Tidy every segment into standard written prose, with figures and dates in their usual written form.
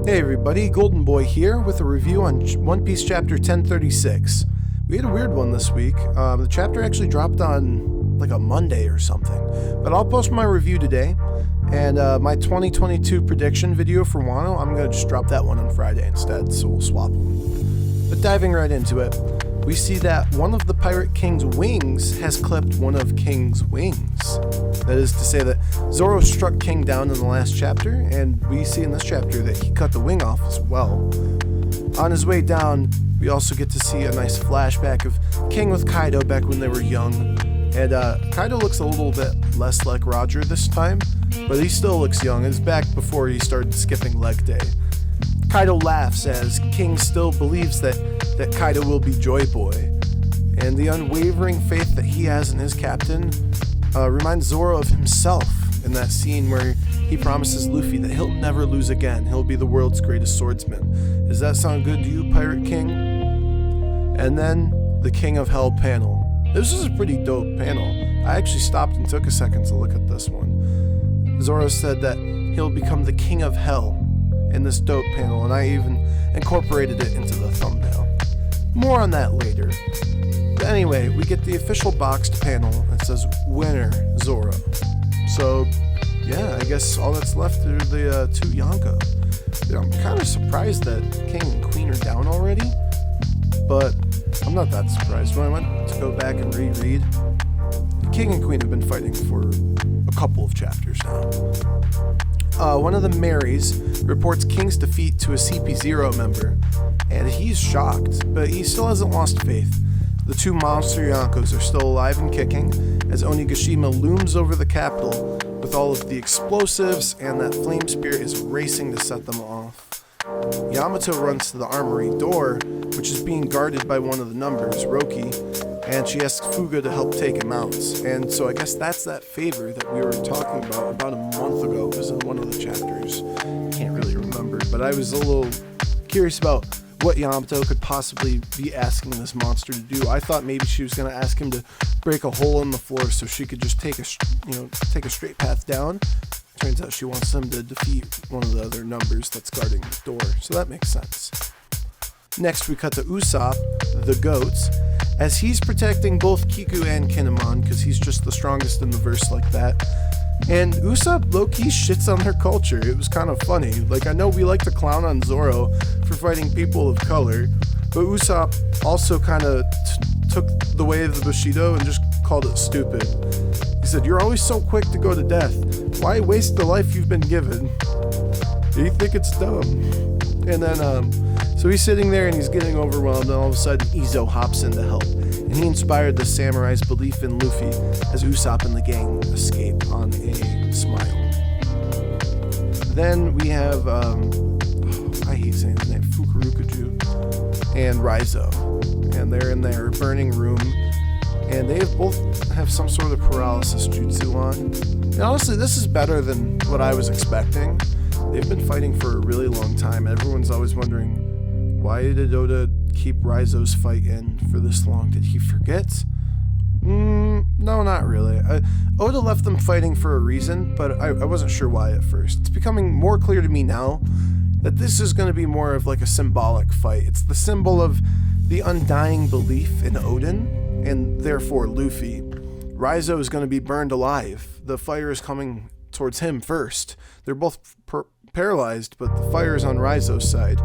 Hey everybody, Golden Boy here with a review on One Piece chapter 1036. We had a weird one this week. The chapter actually dropped on like a Monday or something. But I'll post my review today. And my 2022 prediction video for Wano, I'm going to just drop that one on Friday instead, so we'll swap them. But diving right into it, we see that one of the Pirate King's wings has clipped one of King's wings. That is to say that Zoro struck King down in the last chapter, and we see in this chapter that he cut the wing off as well. On his way down, we also get to see a nice flashback of King with Kaido back when they were young. And Kaido looks a little bit less like Roger this time, but he still looks young. It's back before he started skipping leg day. Kaido laughs as King still believes that Kaido will be JoyBoy, and the unwavering faith that he has in his captain reminds Zoro of himself in that scene where he promises Luffy that he'll never lose again. He'll be the world's greatest swordsman. Does that sound good to you, Pirate King? And then the King of Hell panel. This is a pretty dope panel. I actually stopped and took a second to look at this one. Zoro said that he'll become the King of Hell in this dope panel, and I even incorporated it into the thumbnail. More on that later. But anyway, we get the official boxed panel that says winner Zoro. So yeah, I guess all that's left are the two Yonko. I'm kind of surprised that King and Queen are down already, but I'm not that surprised. When I went to go back and reread, King and Queen have been fighting for a couple of chapters now. One of the Marys reports King's defeat to a CP0 member, and he's shocked, but he still hasn't lost faith. The two monster Yonkos are still alive and kicking as Onigashima looms over the capital with all of the explosives, and that flame spear is racing to set them off. Yamato runs to the armory door, which is being guarded by one of the numbers, Roki, and she asks Fuga to help take him out. And so I guess that's that favor that we were talking about a month ago. It was in one of the chapters. Can't really remember, but I was a little curious about what Yamato could possibly be asking this monster to do. I thought maybe she was going to ask him to break a hole in the floor so she could just take a straight path down. Turns out she wants him to defeat one of the other numbers that's guarding the door, so that makes sense. Next, we cut to Usopp, the goat, as he's protecting both Kiku and Kinemon because he's just the strongest in the verse like that. And Usopp low-key shits on their culture. It was kind of funny. Like, I know we like to clown on Zoro for fighting people of color, but Usopp also kind of took the way of the Bushido and just called it stupid. He said, "You're always so quick to go to death. Why waste the life you've been given? Do you think it's dumb?" And then, so he's sitting there and he's getting overwhelmed, and all of a sudden Izo hops in to help. And he inspired the samurai's belief in Luffy as Usopp and the gang escape on a smile. Then we have, I hate saying his name, Fukurukuju and Raizo. And they're in their burning room, and they both have some sort of paralysis jutsu on. And honestly, this is better than what I was expecting. They've been fighting for a really long time. Everyone's always wondering, why did Oda keep Raizo's fight in for this long? Did he forget? No, not really. Oda left them fighting for a reason, but I wasn't sure why at first. It's becoming more clear to me now that this is going to be more of like a symbolic fight. It's the symbol of the undying belief in Odin, and therefore Luffy. Raizo is going to be burned alive. The fire is coming towards him first. They're both paralyzed, but the fire is on Raizo's side.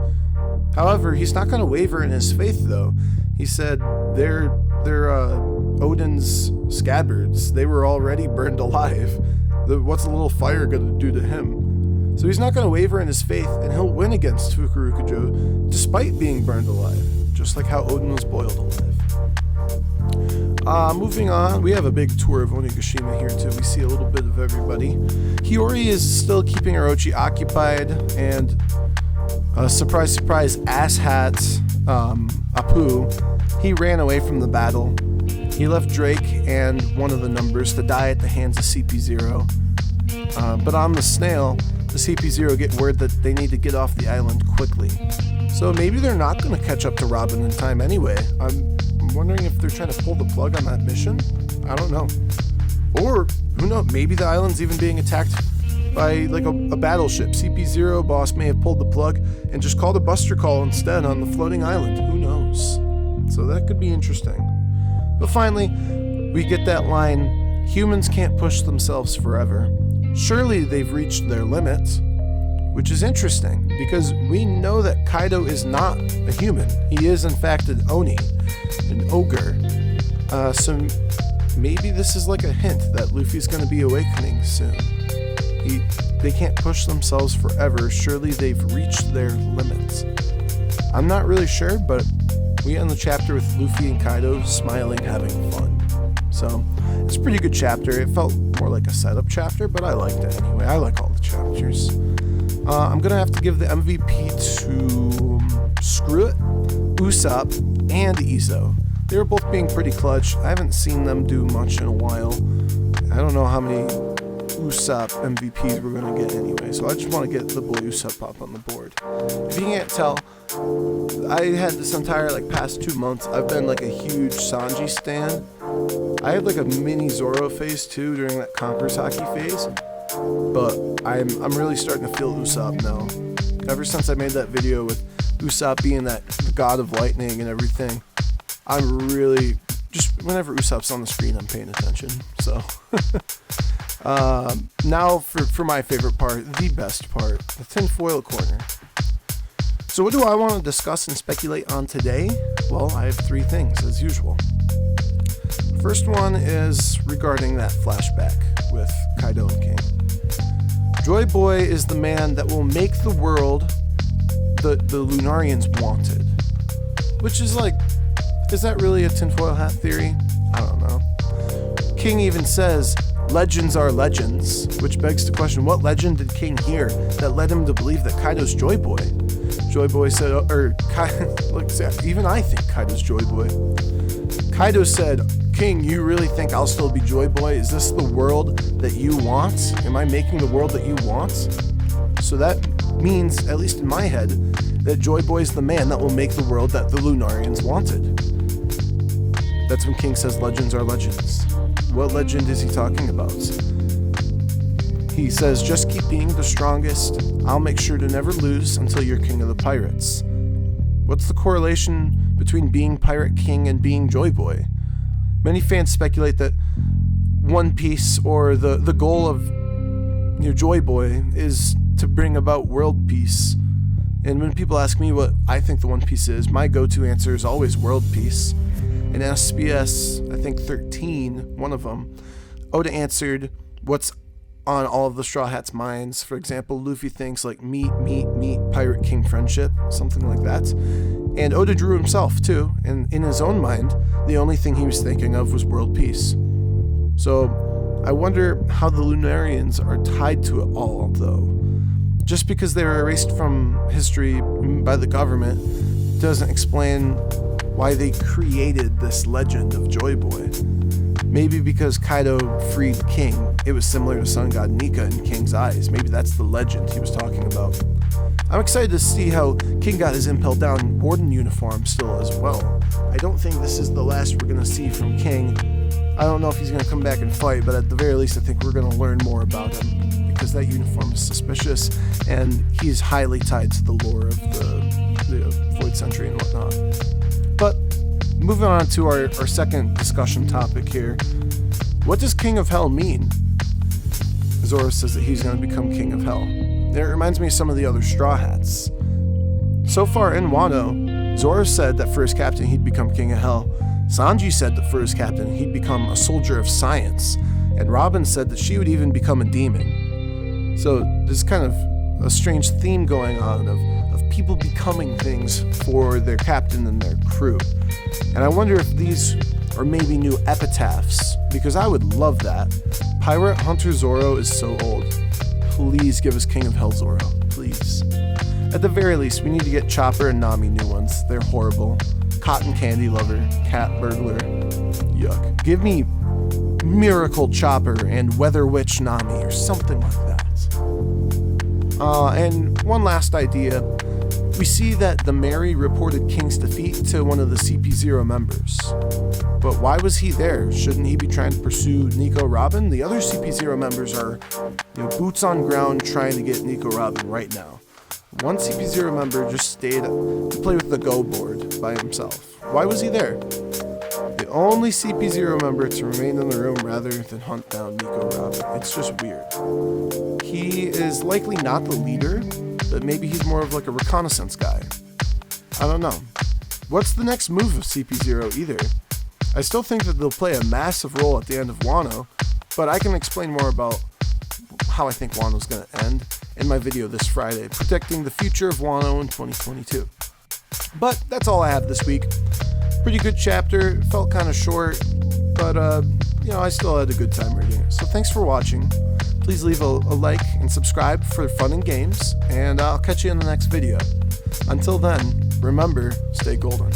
However, he's not going to waver in his faith, though. He said they're Odin's scabbards. They were already burned alive. What's a little fire going to do to him? So he's not going to waver in his faith, and he'll win against Fukurukujo despite being burned alive, just like how Odin was boiled alive. Moving on, we have a big tour of Onigashima here too. We see a little bit of everybody. Hiyori is still keeping Orochi occupied, and surprise, surprise, asshat Apu, he ran away from the battle. He left Drake and one of the numbers to die at the hands of CP0. But on the snail, the CP0 get word that they need to get off the island quickly. So maybe they're not going to catch up to Robin in time anyway. I'm wondering if they're trying to pull the plug on that mission. I don't know. Or, who knows, maybe the island's even being attacked by like a battleship. CP0 boss may have pulled the plug and just called a buster call instead on the floating island. Who knows? So that could be interesting. But finally, we get that line, humans can't push themselves forever. Surely they've reached their limit. Which is interesting, because we know that Kaido is not a human. He is, in fact, an Oni, an ogre. So maybe this is like a hint that Luffy's going to be awakening soon. They can't push themselves forever. Surely they've reached their limits. I'm not really sure, but we end the chapter with Luffy and Kaido smiling, having fun. So it's a pretty good chapter. It felt more like a setup chapter, but I liked it anyway. I like all the chapters. I'm going to have to give the MVP to Screw It, Usopp, and Izo. They were both being pretty clutch. I haven't seen them do much in a while. I don't know how many Usopp MVPs we're going to get anyway, so I just want to get the boy Usopp up on the board. If you can't tell, I had this entire past 2 months, I've been like a huge Sanji stan. I had like a mini Zoro phase too during that Conqueror's Haki phase. But I'm really starting to feel Usopp now. Ever since I made that video with Usopp being the god of lightning and everything, I'm really, just whenever Usopp's on the screen, I'm paying attention. So, now for my favorite part, the best part, the Tinfoil Corner. So what do I want to discuss and speculate on today? Well, I have 3 things, as usual. First one is regarding that flashback with Kaido and King. JoyBoy is the man that will make the world the Lunarians wanted. Which is is that really a tinfoil hat theory? I don't know. King even says, legends are legends, which begs the question, what legend did King hear that led him to believe that Kaido's JoyBoy? JoyBoy said, even I think Kaido's JoyBoy. Kaido said, King, you really think I'll still be JoyBoy? Is this the world that you want? Am I making the world that you want? So that means, at least in my head, that JoyBoy is the man that will make the world that the Lunarians wanted. That's when King says legends are legends. What legend is he talking about? He says, just keep being the strongest. I'll make sure to never lose until you're king of the pirates. What's the correlation between being Pirate King and being JoyBoy? Many fans speculate that One Piece, or the goal of JoyBoy, is to bring about world peace. And when people ask me what I think the One Piece is, my go-to answer is always world peace. In SBS, I think 13, one of them, Oda answered what's on all of the Straw Hats' minds. For example, Luffy thinks meet, Pirate King friendship, something like that. And Oda drew himself too, and in his own mind, the only thing he was thinking of was world peace. So I wonder how the Lunarians are tied to it all, though. Just because they were erased from history by the government doesn't explain why they created this legend of JoyBoy. Maybe because Kaido freed King, it was similar to Sun God Nika in King's eyes. Maybe that's the legend he was talking about. I'm excited to see how King got his Impel Down Warden uniform still as well. I don't think this is the last we're going to see from King. I don't know if he's going to come back and fight, but at the very least I think we're going to learn more about him, because that uniform is suspicious and he's highly tied to the lore of the Void Century and whatnot. But moving on to our second discussion topic here. What does King of Hell mean? Zoro says that he's going to become King of Hell. It reminds me of some of the other Straw Hats. So far in Wano, Zoro said that for his captain he'd become King of Hell. Sanji said that for his captain he'd become a soldier of science. And Robin said that she would even become a demon. So there's kind of a strange theme going on of people becoming things for their captain and their crew. And I wonder if these are maybe new epitaphs, because I would love that. Pirate Hunter Zoro is so old. Please give us King of Hell Zoro, please. At the very least, we need to get Chopper and Nami new ones. They're horrible. Cotton Candy Lover, Cat Burglar, yuck. Give me Miracle Chopper and Weather Witch Nami or something like that. And one last idea. We see that the Mary reported King's defeat to one of the CP0 members. But why was he there? Shouldn't he be trying to pursue Nico Robin? The other CP0 members are, boots on ground trying to get Nico Robin right now. One CP0 member just stayed to play with the Go board by himself. Why was he there? The only CP0 member to remain in the room rather than hunt down Nico Robin. It's just weird. He is likely not the leader, but maybe he's more of like a reconnaissance guy. I don't know. What's the next move of CP0 either? I still think that they'll play a massive role at the end of Wano, but I can explain more about how I think Wano's going to end in my video this Friday, predicting the future of Wano in 2022. But that's all I have this week. Pretty good chapter. It felt kind of short, but I still had a good time reading it. So thanks for watching. Please leave a like and subscribe for fun and games, and I'll catch you in the next video. Until then, remember, stay golden.